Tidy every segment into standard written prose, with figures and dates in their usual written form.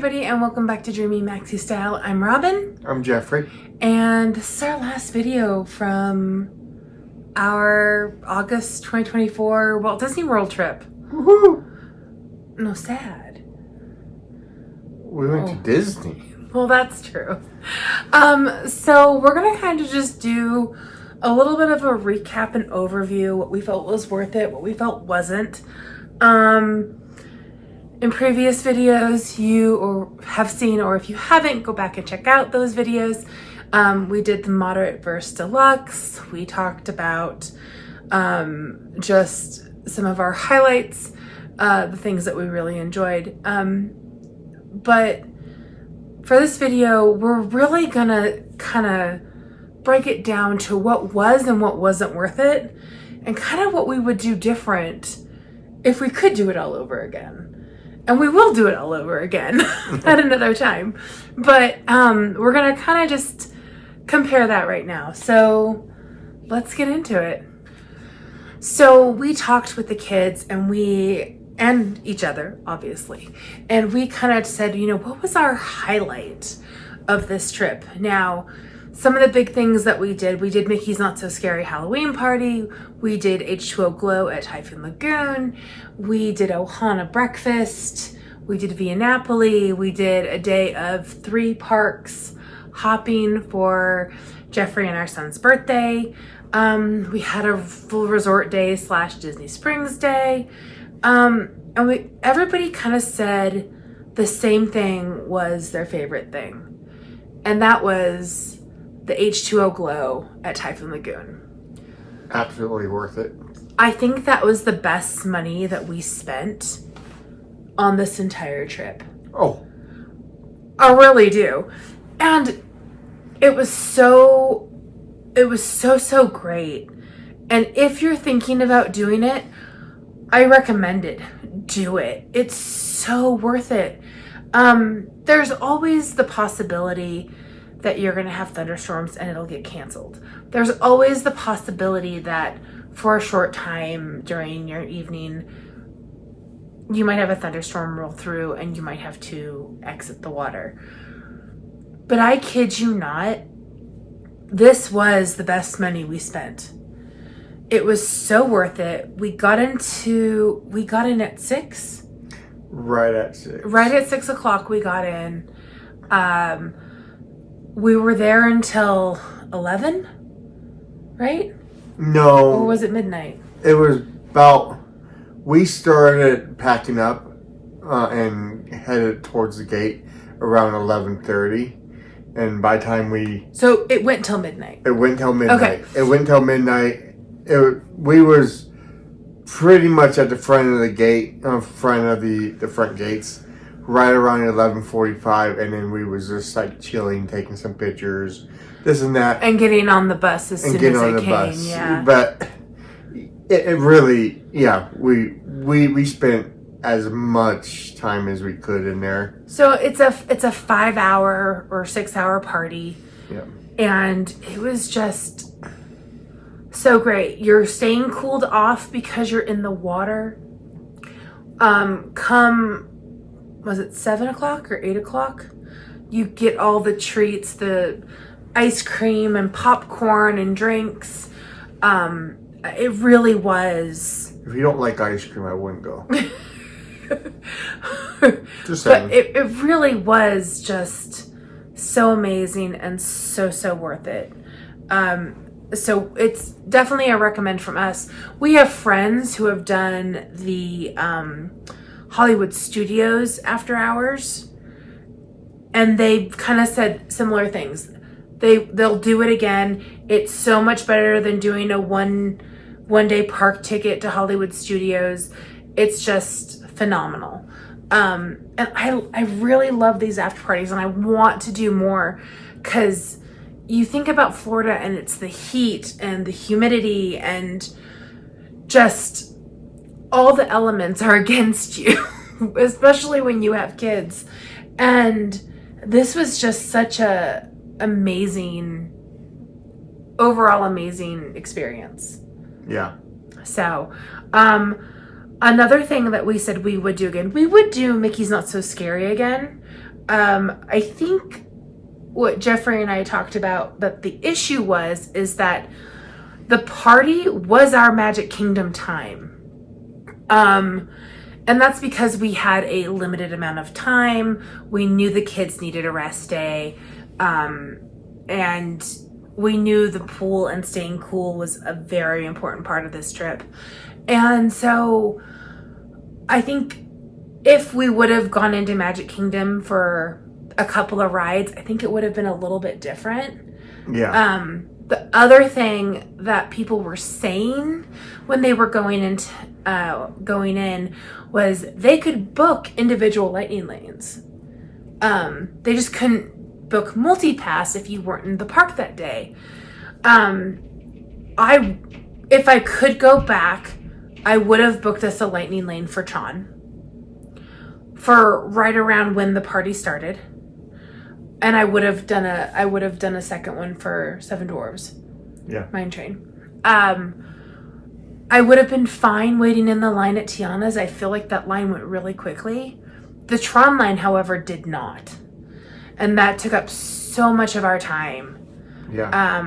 everybody, and welcome back to Dreamy Maxi Style. I'm Robin. I'm Jeffrey. And this is our last video from our August 2024 Walt Disney World trip. Woohoo! No, sad. We went to Disney. Well, that's true. So we're going to kind of just do a little bit of a recap and overview, what we felt was worth it, what we felt wasn't. In previous videos, you have seen, or if you haven't, go back and check out those videos. We did the moderate versus deluxe. We talked about just some of our highlights, the things that we really enjoyed. But for this video, we're really gonna kind of break it down to what was and what wasn't worth it, and kind of what we would do different if we could do it all over again. And we will do it all over again at another time. But we're going to kind of just compare that right now. So let's get into it. So we talked with the kids and each other, obviously. And we kind of said, what was our highlight of this trip? Now, some of the big things that we did Mickey's Not So Scary Halloween Party. We did H2O Glow at Typhoon Lagoon. We did Ohana Breakfast. We did Via Napoli. We did a day of 3 parks hopping for Jeffrey and our son's birthday. We had a full resort day / Disney Springs day. And everybody kind of said the same thing was their favorite thing. And that was the H2O Glow at Typhoon Lagoon. Absolutely worth it. I think that was the best money that we spent on this entire trip. Oh. I really do. And it was so great. And if you're thinking about doing it, I recommend it. Do it. It's so worth it. There's always the possibility that you're going to have thunderstorms and it'll get canceled. There's always the possibility that for a short time during your evening, you might have a thunderstorm roll through and you might have to exit the water. But I kid you not, this was the best money we spent. It was so worth it. We got in at 6. Right at 6. Right at 6 o'clock we got in. We were there until 11, right? No. Or was it midnight? It was about, we started packing up and headed towards the gate around 11:30. And by the time So it went till midnight. It went till midnight. Okay. It went till midnight. We was pretty much at the front of the gate, front of the front gates. Right around 11:45, and then we was just like chilling, taking some pictures, this and that, and getting on the bus as soon as it came. Yeah, but it really, yeah, we spent as much time as we could in there. So it's a 5-hour or 6-hour party. Yeah, and it was just so great. You're staying cooled off because you're in the water. Was it 7 o'clock or 8 o'clock? You get all the treats, the ice cream and popcorn and drinks. It really was. If you don't like ice cream, I wouldn't go. Just But saying. it really was just so amazing and so worth it. So it's definitely a recommend from us. We have friends who have done the Hollywood Studios after hours, and they kind of said similar things. They'll do it again. It's so much better than doing a one day park ticket to Hollywood Studios. It's just phenomenal. And I really love these after parties, and I want to do more, because you think about Florida and it's the heat and the humidity and just all the elements are against you, especially when you have kids. And this was just such a overall amazing experience. Yeah. So, another thing that we said we would do again, we would do Mickey's Not So Scary again. I think what Jeffrey and I talked about that the issue is that the party was our Magic Kingdom time. And that's because we had a limited amount of time. We knew the kids needed a rest day. And we knew the pool and staying cool was a very important part of this trip. And so I think if we would have gone into Magic Kingdom for a couple of rides, I think it would have been a little bit different. Yeah. The other thing that people were saying when they were going in was they could book individual lightning lanes. They just couldn't book multi-pass if you weren't in the park that day. If I could go back, I would have booked us a lightning lane for Tron for right around when the party started. And I would have done a second one for Seven Dwarves. Yeah. Mine Train. I would have been fine waiting in the line at Tiana's. I feel like that line went really quickly. The Tron line, however, did not. And that took up so much of our time. Yeah.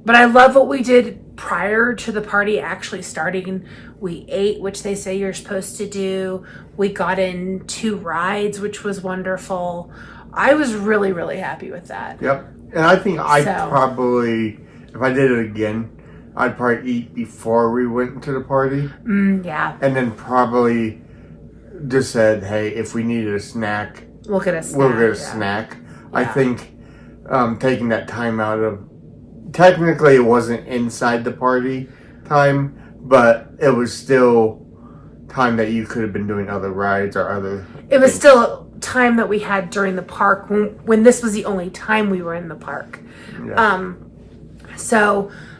But I love what we did prior to the party actually starting. We ate, which they say you're supposed to do. We got in 2 rides, which was wonderful. I was really, really happy with that. Yep. And I think probably, if I did it again, I'd probably eat before we went to the party. Yeah. And then probably just said, hey, if we needed a snack, we'll get a snack. We'll get a snack. Yeah. I think taking that time out of, technically it wasn't inside the party time, but it was still time that you could have been doing other rides or other It was still time that we had during the park when this was the only time we were in the park. Yeah.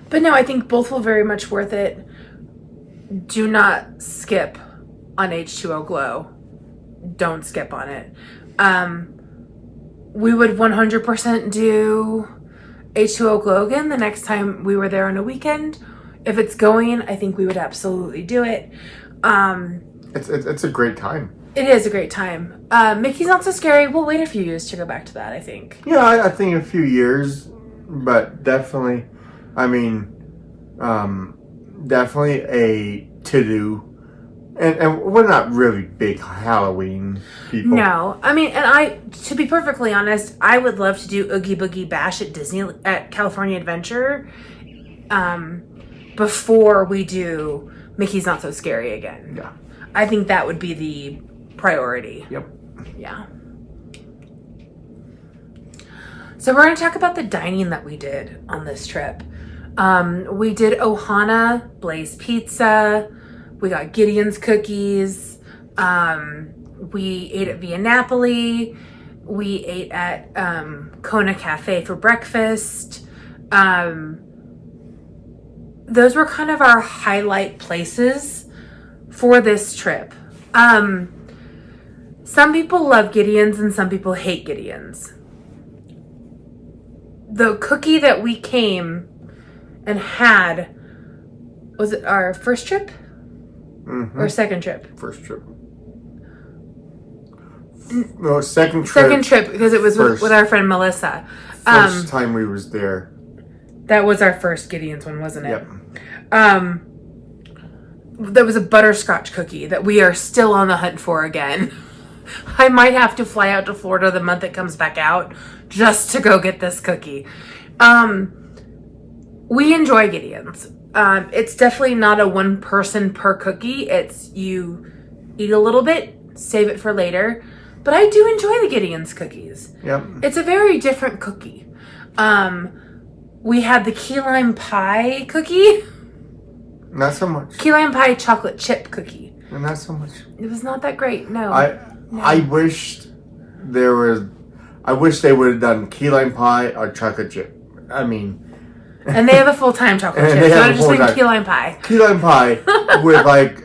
But no, I think both were very much worth it. Do not skip on H2O Glow. Don't skip on it. We would 100% do H2O Glow again the next time we were there on a weekend. If it's going, I think we would absolutely do it. It's a great time. It is a great time. Mickey's Not So Scary. We'll wait a few years to go back to that, I think. Yeah, I think a few years, but definitely, I mean, definitely a to-do. And we're not really big Halloween people. No. I mean, and to be perfectly honest, I would love to do Oogie Boogie Bash at California Adventure before we do Mickey's Not So Scary again. Yeah. I think that would be the priority. Yep. Yeah. So we're going to talk about the dining that we did on this trip. We did Ohana Blaze Pizza. We got Gideon's cookies. We ate at Via Napoli. We ate at Kona Cafe for breakfast. Those were kind of our highlight places for this trip. Some people love Gideon's and some people hate Gideon's. The cookie that we came and had, was it our first trip? Mm-hmm. Or second trip? First trip. No, second trip. Second trip, because it was with our friend Melissa. First time we was there. That was our first Gideon's one, wasn't it? Yep. There was a butterscotch cookie that we are still on the hunt for again. I might have to fly out to Florida the month it comes back out just to go get this cookie. We enjoy Gideon's. It's definitely not a one person per cookie. It's you eat a little bit, save it for later. But I do enjoy the Gideon's cookies. Yep. It's a very different cookie. We had the key lime pie cookie. Not so much. Key lime pie chocolate chip cookie. Not so much. It was not that great. No. I wished they would have done key lime pie or chocolate chip. I mean. And they have a full-time chocolate chip. So I'm just saying key lime pie. Key lime pie with like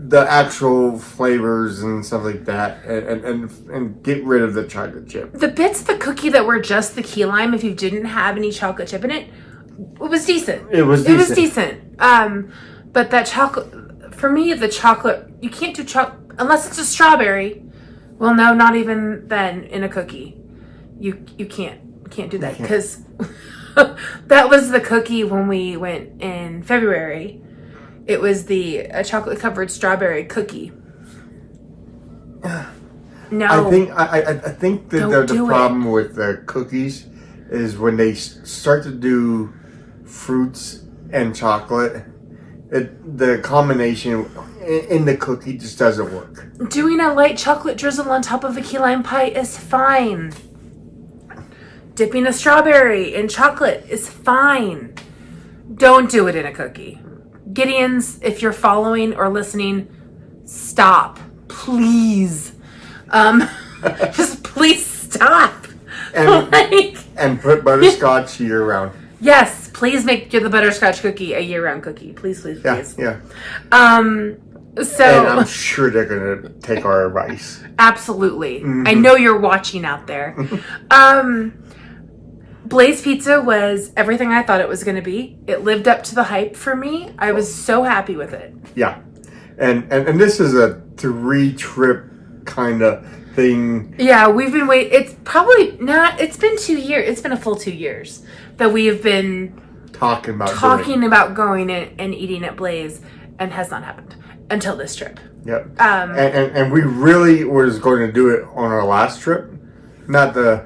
the actual flavors and stuff like that, and get rid of the chocolate chip. The bits of the cookie that were just the key lime, if you didn't have any chocolate chip in it, it was decent. It was decent. But that chocolate, for me, the chocolate, you can't do chocolate unless it's a strawberry. Well, no, not even then in a cookie. You can't do that because that was the cookie when we went in February. It was the chocolate covered strawberry cookie. No, I think that the problem with the cookies is when they start to do fruits and chocolate, the combination in the cookie just doesn't work. Doing a light chocolate drizzle on top of a key lime pie is fine. Dipping a strawberry in chocolate is fine. Don't do it in a cookie. Gideons, if you're following or listening, stop. Please. Just please stop. And, and put butterscotch year round. Yes, please make the butterscotch cookie a year-round cookie. Please, please, please. Yeah. So, and I'm sure they're going to take our advice. Absolutely. Mm-hmm. I know you're watching out there. Blaze Pizza was everything I thought it was going to be. It lived up to the hype for me. I was so happy with it. Yeah. And this is a 3-trip kind of thing. Yeah, we've been waiting. It's probably not. It's been 2 years. It's been a full 2 years that we have been talking about going and eating at Blaze, and has not happened until this trip. Yep. And we really was going to do it on our last trip, not the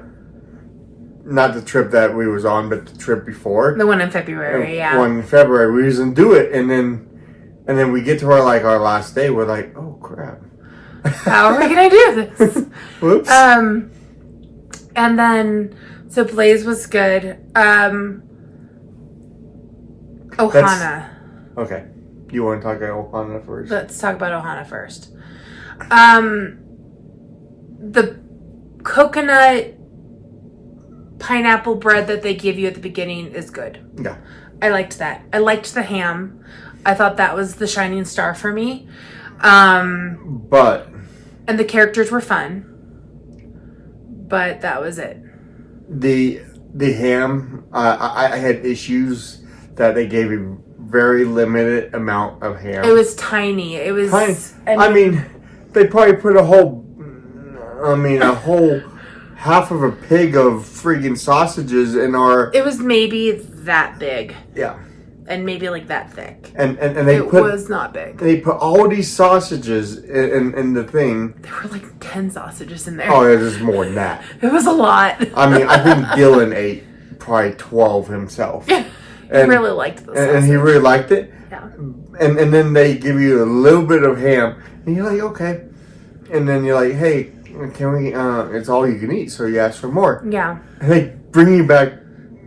trip that we was on, but the trip before. The one in February, yeah. One in February, we was gonna do it, and then we get to our last day, we're like, oh crap. How are we gonna do this? Whoops. And then so Blaze was good. Ohana. Okay. You want to talk about Ohana first? Let's talk about Ohana first. The coconut pineapple bread that they give you at the beginning is good. Yeah. I liked that. I liked the ham. I thought that was the shining star for me. And the characters were fun. But that was it. The ham, I had issues that they gave a very limited amount of ham. It was tiny. It was tiny. I mean, they probably put a whole half of a pig of freaking sausages in our... It was maybe that big. Yeah. And maybe like that thick. And it was not big. They put all these sausages in the thing. There were like 10 sausages in there. Oh, there's more than that. It was a lot. I mean, I think Dylan ate probably 12 himself. He really liked the sausage. And he really liked it. Yeah. And then they give you a little bit of ham. And you're like, okay. And then you're like, hey, can we, it's all you can eat. So you ask for more. Yeah. And they bring you back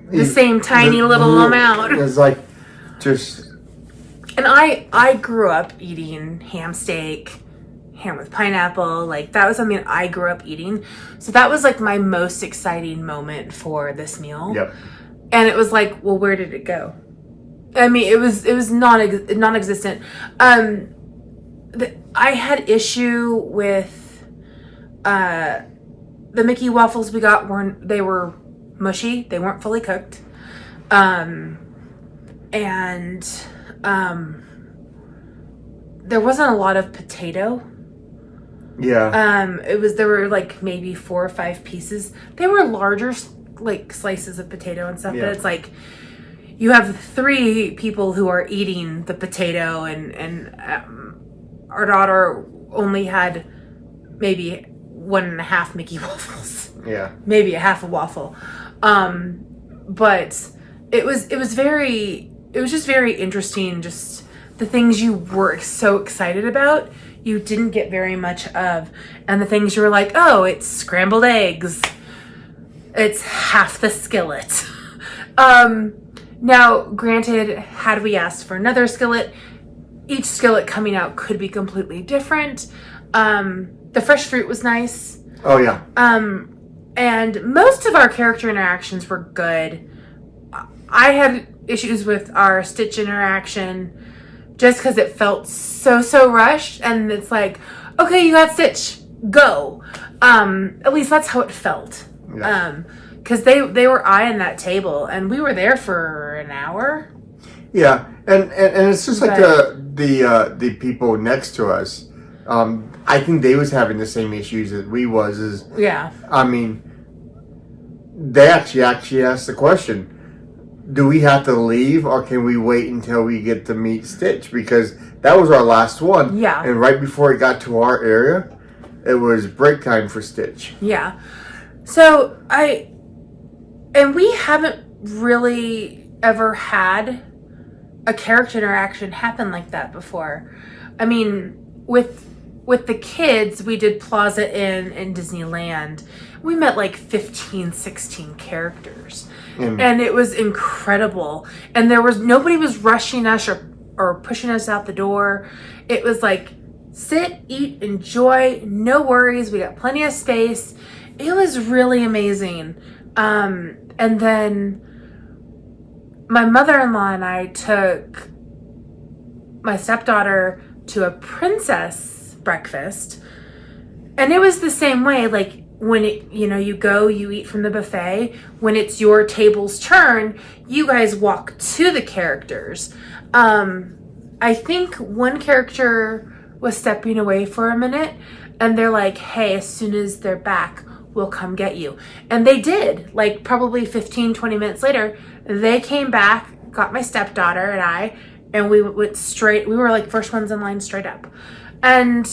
the same tiny little amount. It's like, just... And I grew up eating ham steak, ham with pineapple. Like, that was something I grew up eating. So that was like my most exciting moment for this meal. Yep. And it was like, well, where did it go? I mean, it was non-existent. I had issue with the Mickey waffles we got. They were mushy. They weren't fully cooked. And there wasn't a lot of potato. Yeah. There were like maybe 4 or 5 pieces. They were larger like slices of potato and stuff, but it's like you have 3 people who are eating the potato, and our daughter only had maybe 1.5 Mickey waffles. Yeah. Maybe a half a waffle. But it was just very interesting, just the things you were so excited about, you didn't get very much of. And the things you were like, oh, it's scrambled eggs. It's half the skillet. Now, granted, had we asked for another skillet, each skillet coming out could be completely different. The fresh fruit was nice. Oh, yeah. And most of our character interactions were good. I had issues with our Stitch interaction just because it felt so rushed, and it's like, okay, you got Stitch, go. At least that's how it felt. Yeah. Because they were eyeing that table, and we were there for an hour. Yeah, and it's just like the people next to us. I think they was having the same issues that we was. I mean, they actually asked the question: do we have to leave, or can we wait until we get to meet Stitch? Because that was our last one. Yeah. And right before it got to our area, it was break time for Stitch. Yeah. So we haven't really ever had a character interaction happen like that before. I mean, with the kids, we did Plaza Inn in Disneyland. We met like 15, 16 characters. And it was incredible. And nobody was rushing us or pushing us out the door. It was like, sit, eat, enjoy, no worries. We got plenty of space. It was really amazing. And then my mother-in-law and I took my stepdaughter to a princess breakfast. And it was the same way. Like, when you go, you eat from the buffet. When it's your table's turn, you guys walk to the characters. I think one character was stepping away for a minute, and they're like, hey, as soon as they're back, we'll come get you. And they did. Like, probably 15, 20 minutes later, they came back, got my stepdaughter and I, and we went straight. We were like first ones in line straight up. And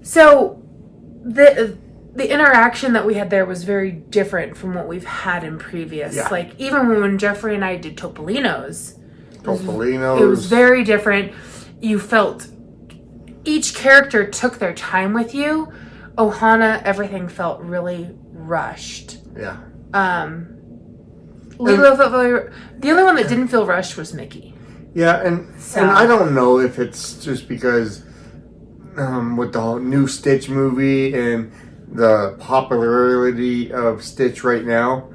so the interaction that we had there was very different from what we've had in previous. Yeah. Like, even when Jeffrey and I did Topolino's, Topolino's. It was very different. You felt each character took their time with you. Ohana, everything felt really rushed. Yeah. Lilo felt the only one that didn't feel rushed was Mickey. Yeah, and I don't know if it's just because with the whole new Stitch movie and the popularity of Stitch right now,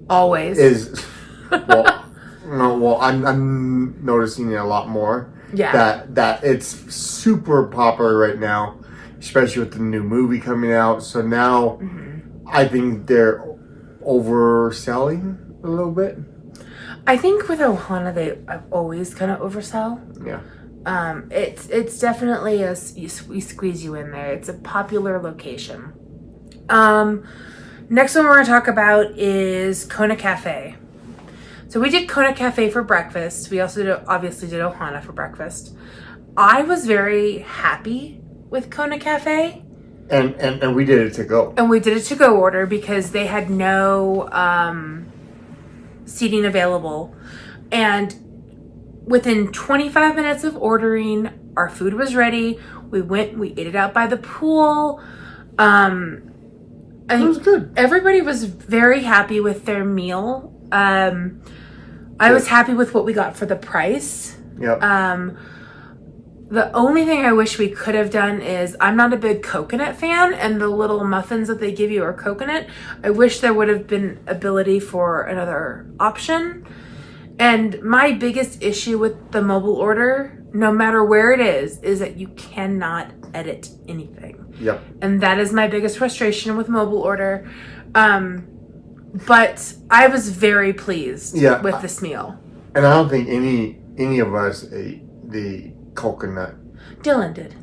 always is I'm noticing it a lot more. Yeah, that it's super popular right now, especially with the new movie coming out. So now, I think they're overselling a little bit. I think with Ohana, they always kind of oversell. Yeah. It's definitely we squeeze you in there. It's a popular location. Next one we're going to talk about is Kona Cafe. So we did Kona Cafe for breakfast. We also obviously did Ohana for breakfast. I was very happy with Kona Cafe. And we did it to go. And we did it to go order because they had no seating available. And within 25 minutes of ordering, our food was ready. We ate it out by the pool. It was good. Everybody was very happy with their meal. I was happy with what we got for the price. Yep. The only thing I wish we could have done is, I'm not a big coconut fan, and the little muffins that they give you are coconut. I wish there would have been ability for another option. And my biggest issue with the mobile order, no matter where it is that you cannot edit anything. Yep. And that is my biggest frustration with mobile order. But I was very pleased with this meal. And I don't think any of us ate the coconut. Dylan did.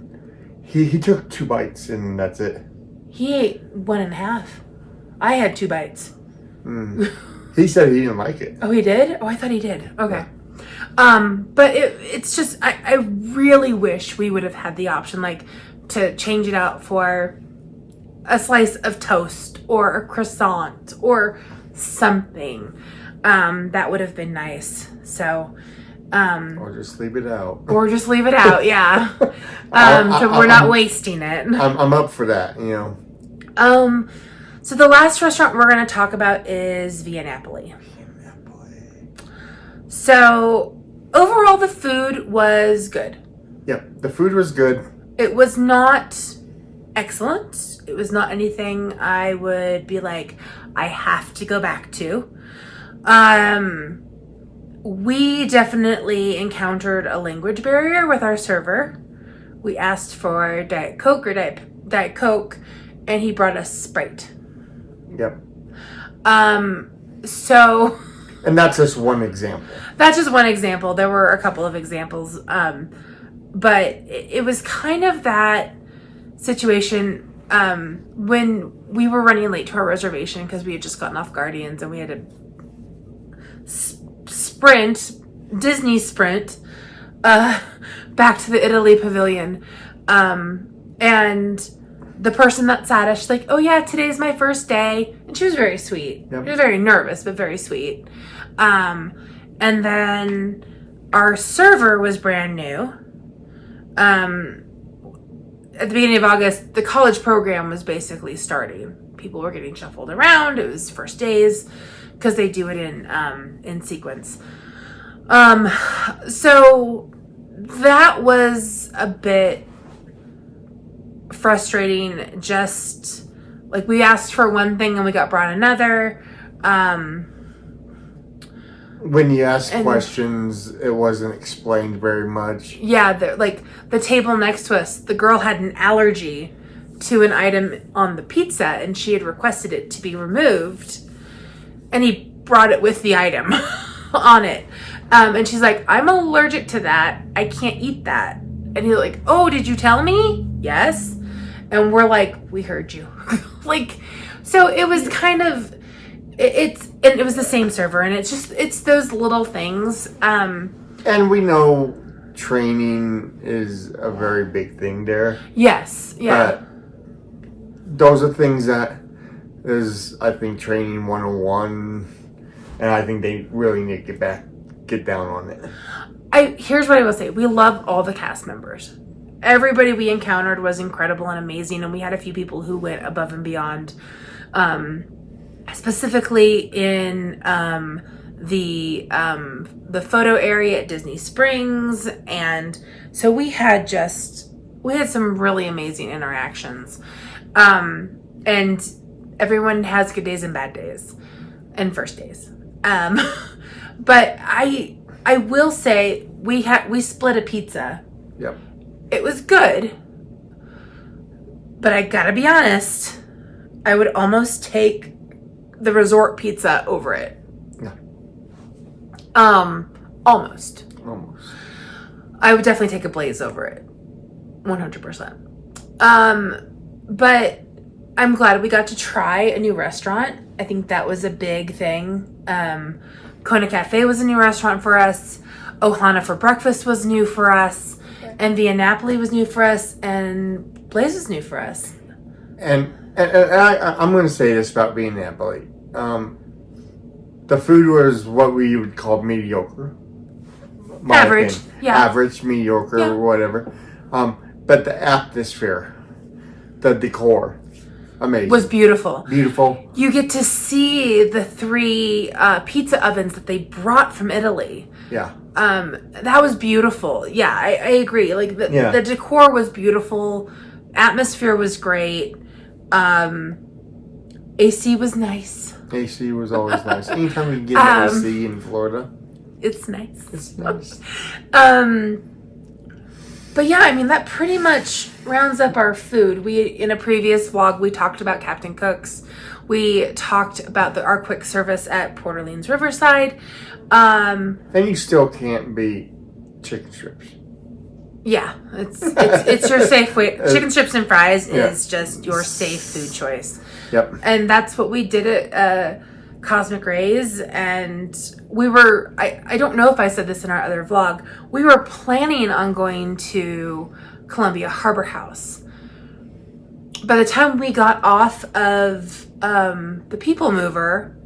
He took 2 bites and that's it. He ate 1.5. I had 2 bites. He said he didn't like it. Oh, he did? Oh, I thought he did. Okay. But it's just, I really wish we would have had the option, like, to change it out for a slice of toast or a croissant or something. That would have been nice. So, or just leave it out. Yeah. So we're not wasting it. I'm up for that, you know. So the last restaurant we're going to talk about is Via Napoli. So overall, the food was good. Yep, the food was good. It was not excellent. It was not anything I would be like, I have to go back to. We definitely encountered a language barrier with our server. We asked for Diet Coke or Diet Coke, and he brought us Sprite. Yep. So. And that's just one example. That's just one example. There were a couple of examples. but it was kind of that situation when we were running late to our reservation because we had just gotten off Guardians and we had to Disney sprint, back to the Italy pavilion. And the person that sat us, she's like, oh yeah, today's my first day. And she was very sweet. Yep. She was very nervous, but very sweet. And then our server was brand new. At the beginning of August, the college program was basically starting. People were getting shuffled around. It was first days because they do it in sequence. So that was a bit frustrating. Just like we asked for one thing and we got brought another. When you asked questions, it wasn't explained very much. Yeah, the table next to us, the girl had an allergy to an item on the pizza and she had requested it to be removed. And he brought it with the item on it. And she's like, I'm allergic to that. I can't eat that. And he's like, oh, did you tell me? Yes. And we're like, we heard you. So it was kind of, it was the same server, and it's those little things. And we know training is a very big thing there. Yes. Yeah. Those are things that is, I think, training 101, and I think they really need to get down on it. Here's what I will say. We love all the cast members. Everybody we encountered was incredible and amazing, and we had a few people who went above and beyond, specifically in the photo area at Disney Springs. And so we had some really amazing interactions. And everyone has good days and bad days and first days. But I will say we split a pizza. Yep. It was good, but I gotta be honest, I would almost take the resort pizza over it. Yeah. Almost. Almost. I would definitely take a Blaze over it. 100%. But I'm glad we got to try a new restaurant. I think that was a big thing. Kona Cafe was a new restaurant for us. Ohana for breakfast was new for us. And Via Napoli was new for us. And Blaze was new for us. And I'm going to say this about Via Napoli. The food was what we would call mediocre. Average. Yeah. Average, mediocre, or whatever. But the atmosphere, the decor, amazing. Was beautiful. Beautiful. You get to see the 3 pizza ovens that they brought from Italy. Yeah. That was beautiful. Yeah, I agree. Like the decor was beautiful. Atmosphere was great. AC was nice. AC was always nice. Anytime we get AC in Florida, it's nice. It's nice. But yeah, I mean, that pretty much rounds up our food. In a previous vlog, we talked about Captain Cook's. We talked about our quick service at Port Orleans Riverside. And you still can't beat chicken strips. Yeah, it's your safe way. Chicken strips and fries is just your safe food choice. Yep. And that's what we did at Cosmic Rays. And we were, I don't know if I said this in our other vlog, we were planning on going to Columbia Harbor House. By the time we got off of the People Mover,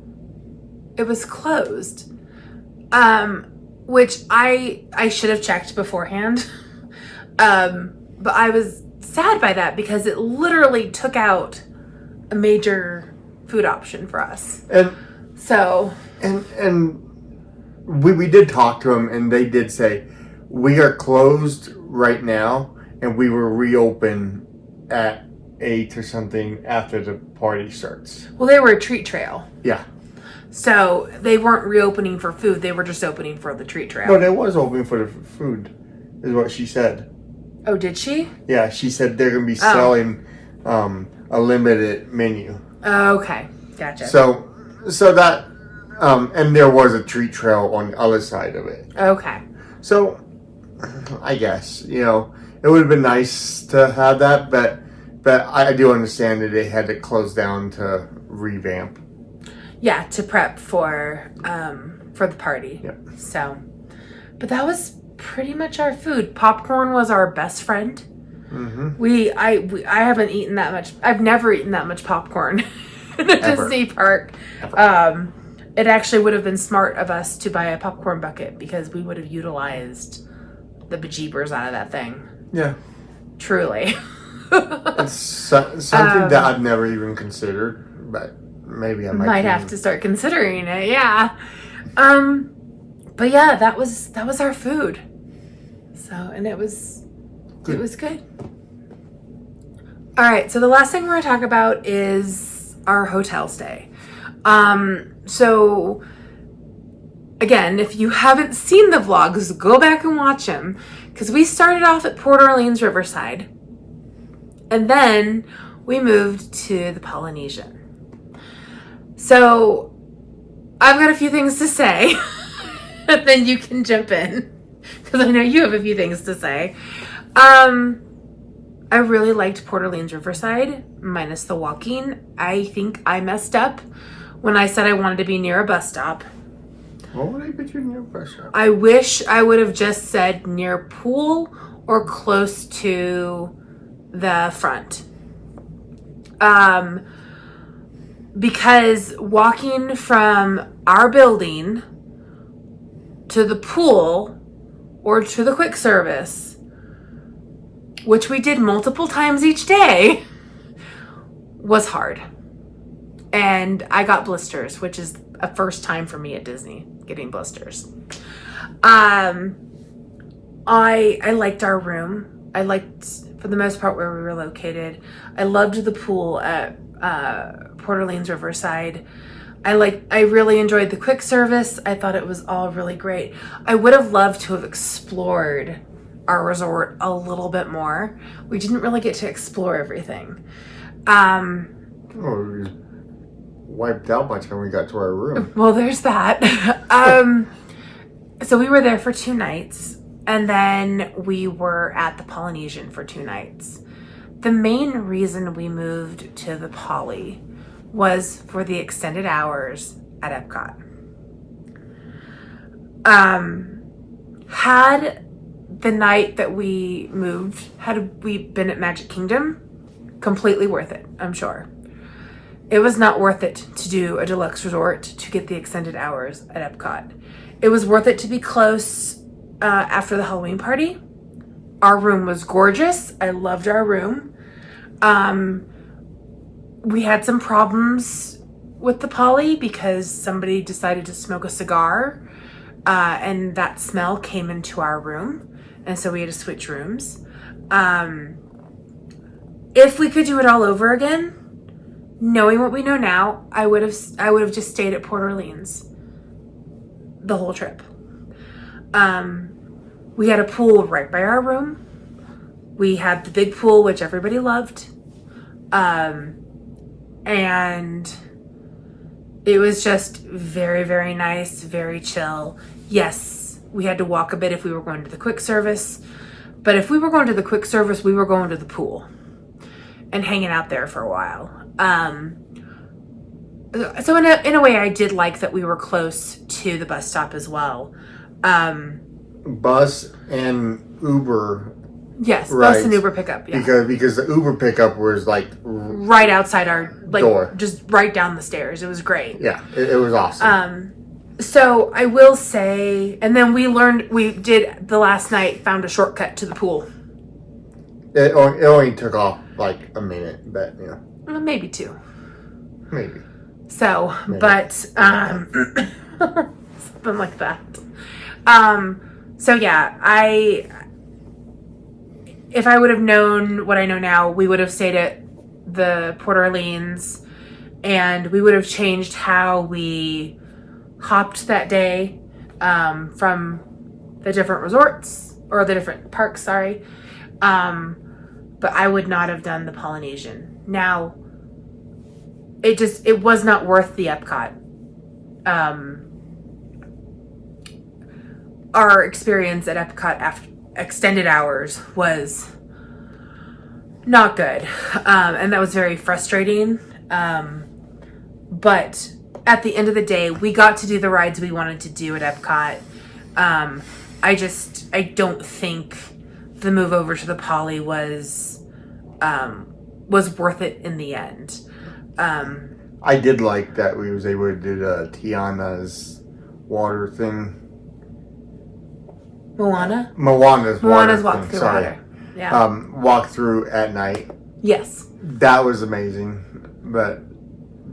it was closed. Which I should have checked beforehand. But I was sad by that because it literally took out a major food option for us. And we did talk to them, and they did say we are closed right now, and we will reopen at 8 or something after the party starts. Well, they were a treat trail. Yeah. So they weren't reopening for food; they were just opening for the treat trail. No, they was opening for the food, is what she said. Oh, did she? Yeah, she said they're going to be selling a limited menu. Okay, gotcha. So that, and there was a treat trail on the other side of it. Okay. So, I guess, you know, it would have been nice to have that, but I do understand that they had to close down to revamp. Yeah, to prep for the party. Yep. So, but that was pretty much our food. Popcorn was our best friend. Mm-hmm. I haven't eaten that much. I've never eaten that much popcorn in a Ever. Disney park. Ever. It actually would have been smart of us to buy a popcorn bucket because we would have utilized the bejeebers out of that thing. Yeah. Truly. It's something that I've never even considered, but maybe I might have to start considering it. Yeah. But yeah, that was our food. So, and it was good. It was good. All right, so the last thing we're going to talk about is our hotel stay. So again, if you haven't seen the vlogs, go back and watch them, because we started off at Port Orleans Riverside, and then we moved to the Polynesian. So I've got a few things to say, and then you can jump in, because I know you have a few things to say. I really liked Port Orleans Riverside, minus the walking. I think I messed up when I said I wanted to be near a bus stop. What would I put you near a bus stop? I wish I would have just said near pool or close to the front. Because walking from our building to the pool or to the quick service, which we did multiple times each day, was hard. And I got blisters, which is a first time for me at Disney, getting blisters. I liked our room. I liked, for the most part, where we were located. I loved the pool at Port Orleans Riverside. I really enjoyed the quick service. I thought it was all really great. I would have loved to have explored our resort a little bit more. We didn't really get to explore everything. We wiped out by the time we got to our room. Well, there's that. So we were there for 2 nights, and then we were at the Polynesian for 2 nights. The main reason we moved to the Poly was for the extended hours at Epcot. Had the night that we moved, had we been at Magic Kingdom, completely worth it, I'm sure. It was not worth it to do a deluxe resort to get the extended hours at Epcot. It was worth it to be close after the Halloween party. Our room was gorgeous. I loved our room. We had some problems with the Poly because somebody decided to smoke a cigar, and that smell came into our room, and so we had to switch rooms. If we could do it all over again, knowing what we know now, I would have just stayed at Port Orleans the whole trip. We had a pool right by our room. We had the big pool, which everybody loved. And it was just very, very nice, very chill. Yes, we had to walk a bit if we were going to the quick service. But if we were going to the quick service, we were going to the pool and hanging out there for a while. So in a way, I did like that we were close to the bus stop as well. Bus and Uber. Yes, right. Bus and Uber pickup. Yeah. Because the Uber pickup was like right outside our door, just right down the stairs. It was great. Yeah, it was awesome. So I will say, and then we did the last night, found a shortcut to the pool. It only took off like a minute, but you know, maybe 2. Maybe. So, maybe. But something like that. So yeah, if I would have known what I know now, we would have stayed at the Port Orleans, and we would have changed how we hopped that day from the different resorts, or the different parks, sorry. But I would not have done the Polynesian. Now, it was not worth the Epcot. Our experience at Epcot extended hours was not good. And that was very frustrating. But at the end of the day, we got to do the rides we wanted to do at Epcot. I don't think the move over to the Poly was worth it in the end. I did like that we was able to do the Tiana's water thing. Moana's walk thing. through Sorry. water. Yeah. Walk through at night. Yes. That was amazing. But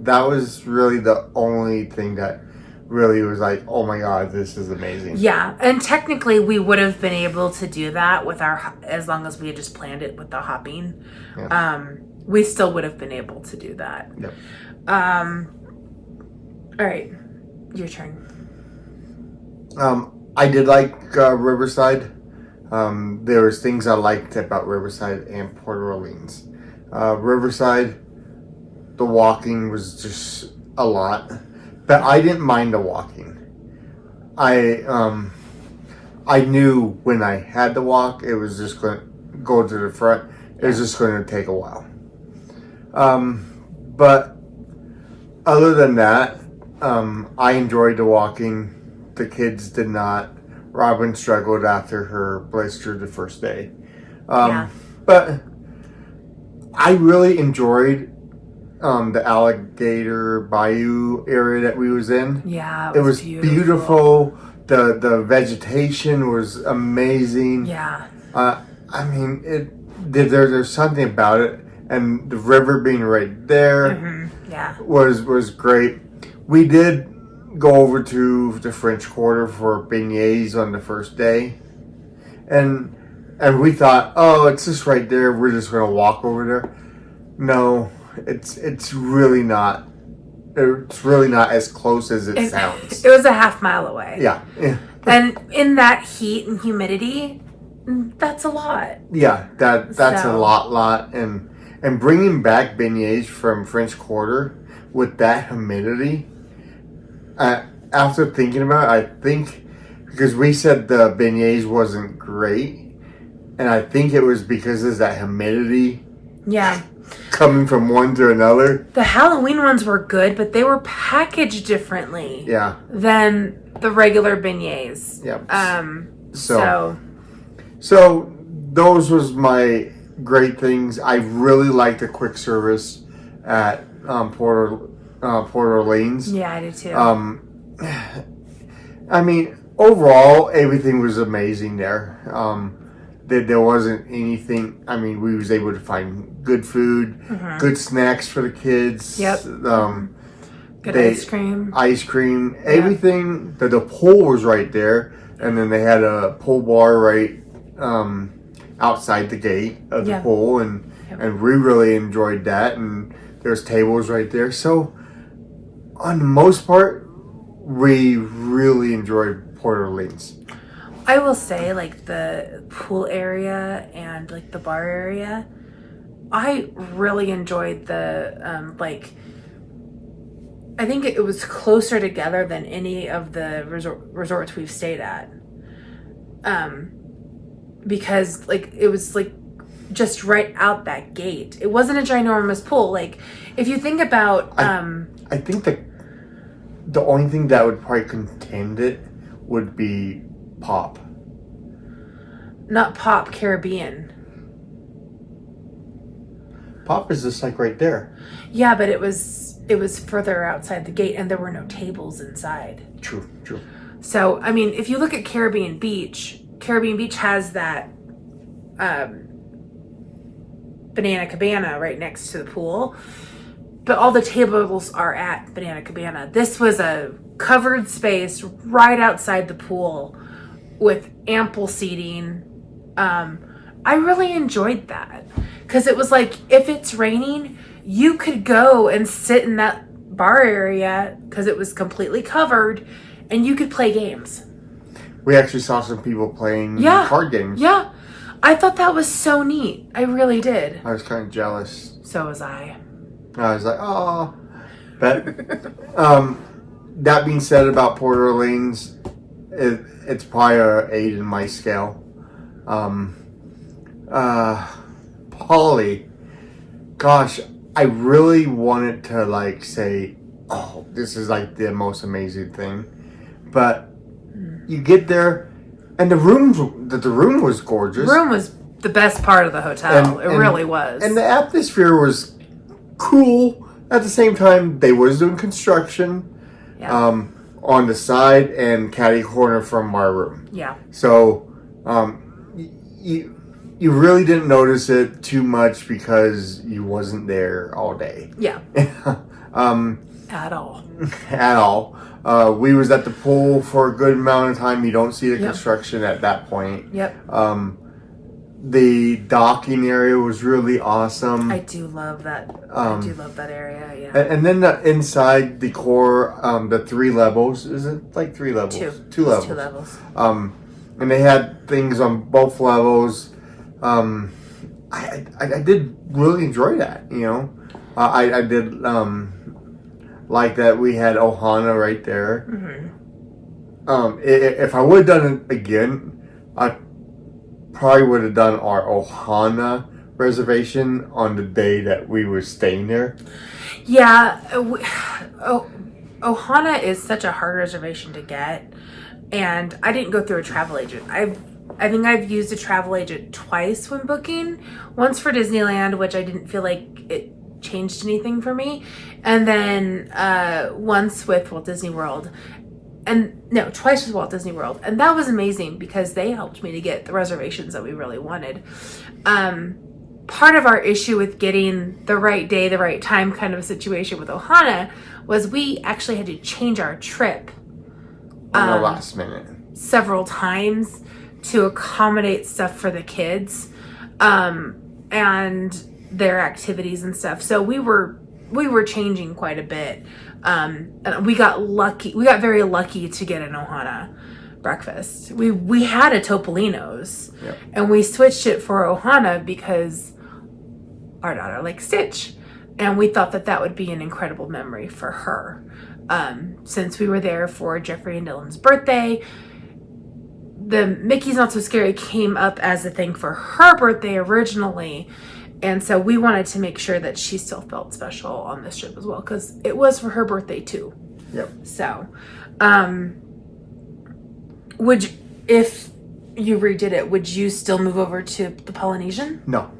that was really the only thing that really was like, oh my God, this is amazing. Yeah. And technically we would have been able to do that with as long as we had just planned it with the hopping. Yeah. We still would have been able to do that. Yep. All right. Your turn. I did like Riverside. There was things I liked about Riverside and Port Orleans. Riverside, the walking was just a lot, but I didn't mind the walking. I knew when I had to walk, it was just going to go to the front. It was just going to take a while. But other than that, I enjoyed the walking. The kids did not. Robin struggled after her blister the first day. But I really enjoyed the alligator bayou area that we was in. Yeah, it was beautiful. The vegetation was amazing. Yeah. I mean, there's something about it, and the river being right there. Mm-hmm. Yeah. was great. We did go over to the French Quarter for beignets on the first day, and we thought, oh, it's just right there. We're just gonna walk over there. No, it's really not. It's really not as close as it sounds. It was a half mile away. Yeah. And in that heat and humidity, that's a lot. Yeah, that's a lot, and bringing back beignets from French Quarter with that humidity. After thinking about it, I think because we said the beignets wasn't great, and I think it was because of that humidity. Yeah. Coming from one to another. The Halloween ones were good, but they were packaged differently. Yeah. Than the regular beignets. Yep. So those was my great things. I really liked the quick service at Port Orleans. Yeah, I do too. I mean, overall, everything was amazing there. There wasn't anything. I mean, we was able to find good food, good snacks for the kids. Yep. Good ice cream. Everything. The pool was right there, and then they had a pool bar right outside the gate of the pool, and we really enjoyed that. And there's tables right there. So, on the most part, we really enjoyed Port Orleans. I will say, like, the pool area and, like, the bar area, I really enjoyed the, I think it was closer together than any of the resorts we've stayed at. Because, like, it was, like, just right out that gate. It wasn't a ginormous pool. Like, if you think about... I think the only thing that would probably contend it would be Pop. Not Pop, Caribbean. Pop is just like right there. Yeah, but it was further outside the gate, and there were no tables inside. True. So, I mean, if you look at Caribbean Beach has that Banana Cabana right next to the pool, but all the tables are at Banana Cabana. This was a covered space right outside the pool with ample seating. I really enjoyed that because it was like, if it's raining, you could go and sit in that bar area because it was completely covered, and you could play games. We actually saw some people playing card games. Yeah. I thought that was so neat. I really did. I was kind of jealous. So was I. I was like, oh. But that being said about Port Orleans, it's probably an 8 in my scale. Polly, gosh, I really wanted to like say, oh, this is like the most amazing thing, but you get there, and the room was gorgeous. The room was the best part of the hotel. It really was. And the atmosphere was cool. At the same time, they was doing construction on the side and catty corner from our room. Yeah. So you really didn't notice it too much because you wasn't there all day. Yeah. At all. At all. We was at the pool for a good amount of time. You don't see the construction at that point. Yep. The docking area was really awesome. I do love that. I do love that area. Yeah. And then the inside decor, the 3 levels. Is it like 3 levels? 2 levels. 2 levels. And they had things on both levels. I did really enjoy that. You know, I did like that we had Ohana right there. Mm-hmm. If I would have done it again, I probably would have done our Ohana reservation on the day that we were staying there. Yeah, Ohana is such a hard reservation to get, and I didn't go through a travel agent. I think I've used a travel agent twice when booking. Once for Disneyland, which I didn't feel like it changed anything for me, and then once with Walt Disney World. Twice with Walt Disney World. And that was amazing because they helped me to get the reservations that we really wanted. Part of our issue with getting the right day, the right time kind of a situation with Ohana was we actually had to change our trip on the last minute several times to accommodate stuff for the kids and their activities and stuff. So we were changing quite a bit. And we got lucky. We got very lucky to get an Ohana breakfast. We had a Topolino's, and we switched it for Ohana because our daughter likes Stitch, and we thought that would be an incredible memory for her. Since we were there for Jeffrey and Dylan's birthday, the Mickey's Not So Scary came up as a thing for her birthday originally. And so we wanted to make sure that she still felt special on this trip as well, because it was for her birthday too. Yep. So, if you redid it, would you still move over to the Polynesian? No.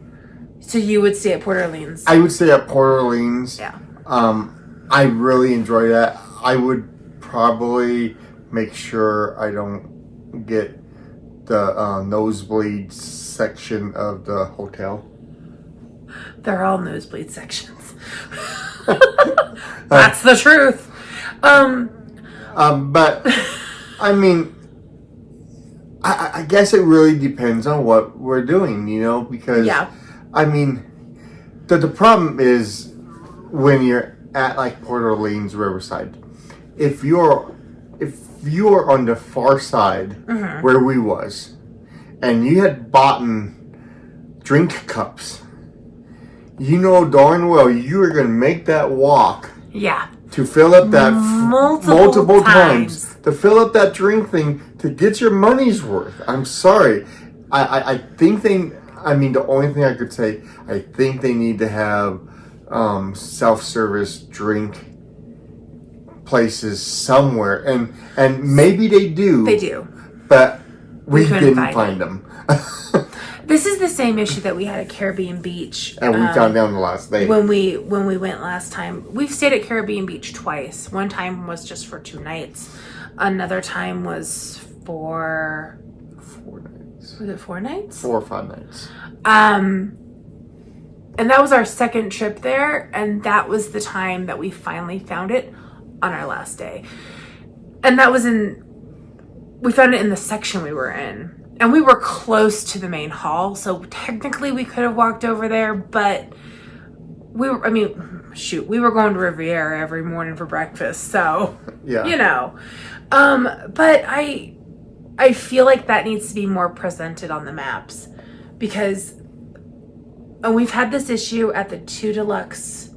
So you would stay at Port Orleans? I would stay at Port Orleans. Yeah. I really enjoy that. I would probably make sure I don't get the nosebleed section of the hotel. They're all nosebleed sections. That's the truth. But I mean, I guess it really depends on what we're doing, you know, because I mean, the problem is when you're at like Port Orleans, Riverside, if you're on the far side where we was, and you had bought drink cups, you know darn well you were going to make that walk to fill up that multiple times to fill up that drink thing to get your money's worth. I'm sorry. I think the only thing I could say, I think they need to have self-service drink places somewhere, and maybe they do, but we didn't find them. This is the same issue that we had at Caribbean Beach. And we found out on the last day. When we went last time. We've stayed at Caribbean Beach twice. One time was just for 2 nights. Another time was for 4 nights. Was it 4 nights? 4 or 5 nights. And that was our second trip there, and that was the time that we finally found it on our last day. And that was we found it in the section we were in. And we were close to the main hall, so technically we could have walked over there, but we were going to Riviera every morning for breakfast, so, you know. But I feel like that needs to be more presented on the maps, because we've had this issue at the 2 deluxe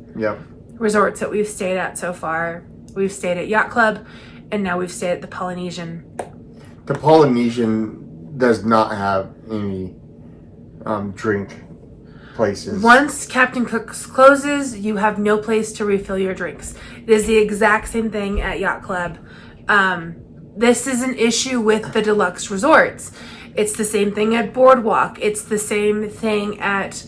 resorts that we've stayed at so far. We've stayed at Yacht Club, and now we've stayed at the Polynesian. The Polynesian does not have any drink places. Once Captain Cook's closes, you have no place to refill your drinks. It is the exact same thing at Yacht Club. This is an issue with the deluxe resorts. It's the same thing at Boardwalk. It's the same thing at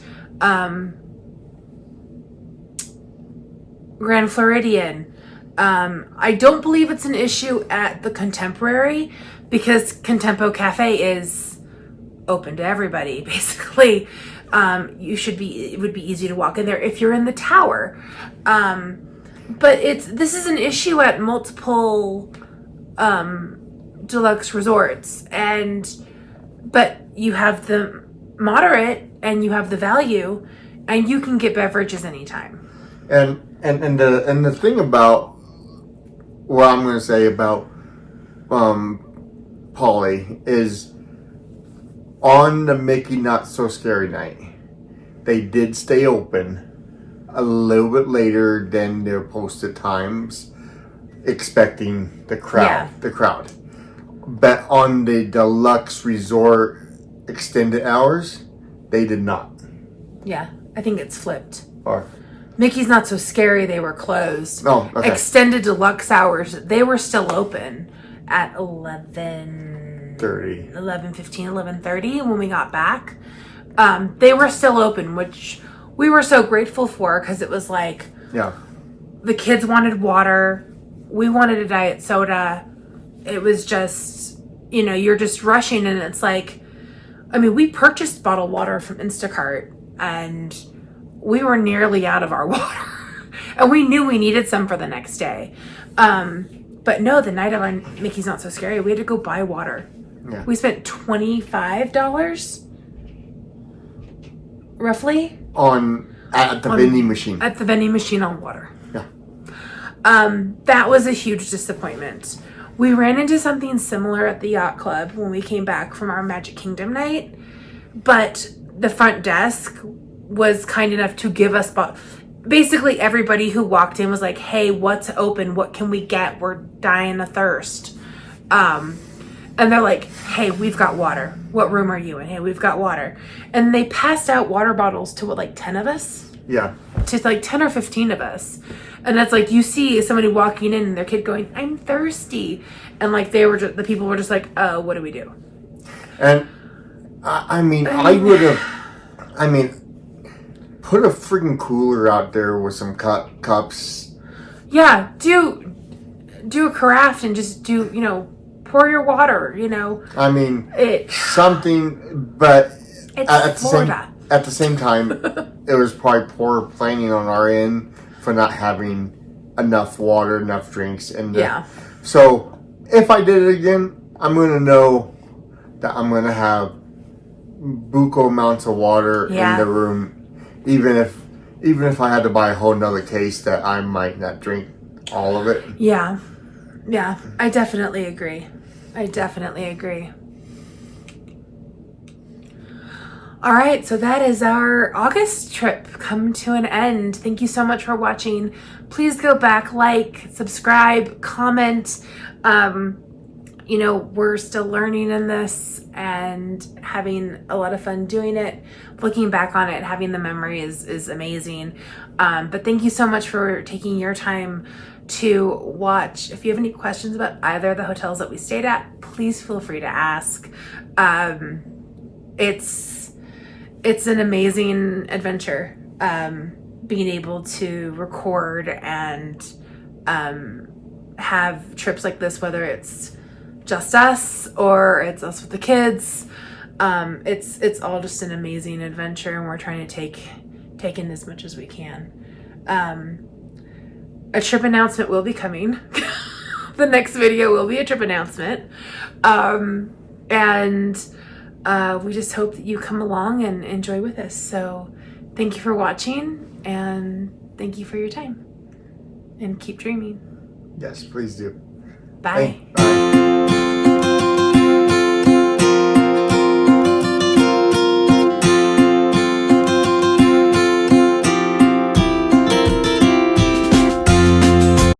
Grand Floridian. I don't believe it's an issue at the Contemporary because Contempo Cafe is open to everybody, basically. It would be easy to walk in there if you're in the tower. But this is an issue at multiple deluxe resorts, but you have the moderate and you have the value, and you can get beverages anytime. And the thing about what I'm going to say about Polly is, on the Mickey Not So Scary night, they did stay open a little bit later than their posted times, expecting the crowd. Yeah. The crowd. But on the deluxe resort extended hours, they did not. Yeah, I think it's flipped. Or Mickey's Not So Scary, they were closed. Oh, okay. Extended deluxe hours, they were still open at 11:15, 11:30 when we got back. They were still open, which we were so grateful for, because it was like, yeah, the kids wanted water, we wanted a diet soda. It was just, you're just rushing, and it's like, we purchased bottled water from Instacart, and we were nearly out of our water. And we knew we needed some for the next day. But no, the night of our Mickey's Not So Scary, we had to go buy water. Yeah. We spent $25, roughly, at the vending machine. At the vending machine on water. Yeah. That was a huge disappointment. We ran into something similar at the Yacht Club when we came back from our Magic Kingdom night, but the front desk was kind enough to give us basically everybody who walked in was like, hey, what's open? What can we get? We're dying of thirst. And they're like, hey, we've got water. What room are you in? Hey, we've got water. And they passed out water bottles to 10 of us? Yeah. To 10 or 15 of us. And that's like, you see somebody walking in and their kid going, I'm thirsty. And the people were just like, oh, what do we do? And I would have, put a freaking cooler out there with some cups. Yeah, do a carafe and just pour your water, something, but it's Florida. At the same time, it was probably poor planning on our end for not having enough water, enough drinks. So if I did it again, I'm going to know that I'm going to have buku amounts of water in the room, even if I had to buy a whole nother case that I might not drink all of it. Yeah, I definitely agree. All right, so that is our August trip come to an end. Thank you so much for watching. Please go back, like, subscribe, comment. We're still learning in this and having a lot of fun doing it. Looking back on it, having the memory is amazing. But thank you so much for taking your time to watch. If you have any questions about either of the hotels that we stayed at, please feel free to ask. It's an amazing adventure, being able to record and have trips like this, whether it's just us or it's us with the kids. It's all just an amazing adventure, and we're trying to take in as much as we can. A trip announcement will be coming. The next video will be a trip announcement. We just hope that you come along and enjoy with us. So thank you for watching, and thank you for your time, and keep dreaming. Yes, please do. Bye. Bye.